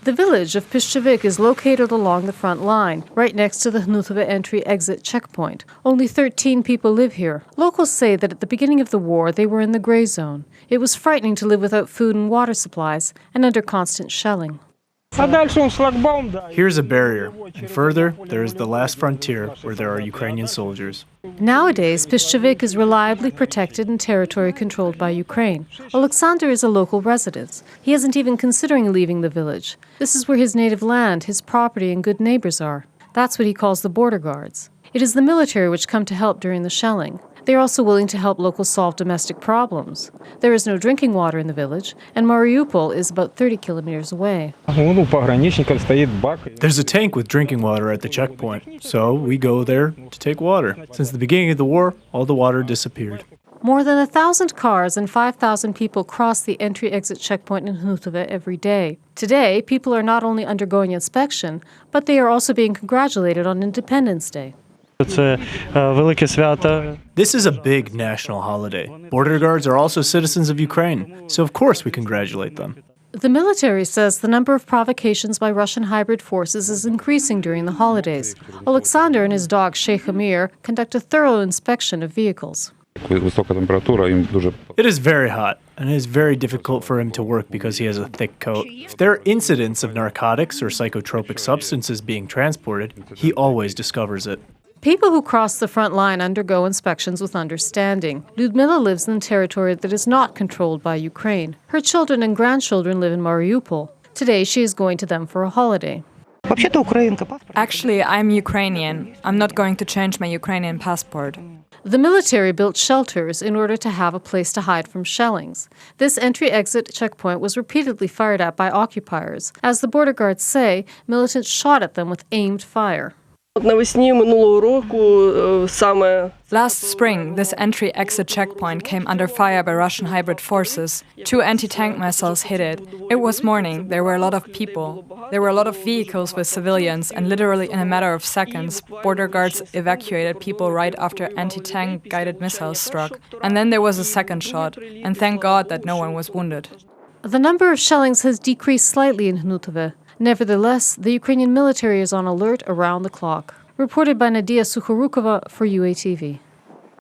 The village of Pishchavik is located along the front line, right next to the Hnutova entry-exit checkpoint. Only 13 people live here. Locals say that at the beginning of the war, they were in the gray zone. It was frightening to live without food and water supplies and under constant shelling. Here's a barrier, and further, there is the last frontier where there are Ukrainian soldiers. Nowadays, Pishchavik is reliably protected in territory controlled by Ukraine. Alexander is a local resident. He isn't even considering leaving the village. This is where his native land, his property, and good neighbors are. That's what he calls the border guards. It is the military which come to help during the shelling. They are also willing to help locals solve domestic problems. There is no drinking water in the village, and Mariupol is about 30 kilometers away. There's a tank with drinking water at the checkpoint, so we go there to take water. Since the beginning of the war, all the water disappeared. More than 1,000 cars and 5,000 people cross the entry-exit checkpoint in Hnutova every day. Today, people are not only undergoing inspection, but they are also being congratulated on Independence Day. This is a big national holiday. Border guards are also citizens of Ukraine, so of course we congratulate them. The military says the number of provocations by Russian hybrid forces is increasing during the holidays. Alexander and his dog Sheikh Amir conduct a thorough inspection of vehicles. It is very hot, and it is very difficult for him to work because he has a thick coat. If there are incidents of narcotics or psychotropic substances being transported, he always discovers it. People who cross the front line undergo inspections with understanding. Lyudmila lives in territory that is not controlled by Ukraine. Her children and grandchildren live in Mariupol. Today, she is going to them for a holiday. Actually, I'm Ukrainian. I'm not going to change my Ukrainian passport. The military built shelters in order to have a place to hide from shellings. This entry-exit checkpoint was repeatedly fired at by occupiers. As the border guards say, militants shot at them with aimed fire. Last spring, this entry-exit checkpoint came under fire by Russian hybrid forces. 2 anti-tank missiles hit it. It was morning, there were a lot of people. There were a lot of vehicles with civilians, and literally in a matter of seconds, border guards evacuated people right after anti-tank guided missiles struck. And then there was a second shot, and thank God that no one was wounded. The number of shellings has decreased slightly in Hnutova. Nevertheless, the Ukrainian military is on alert around the clock. Reported by Nadia Sukhorukova for UATV.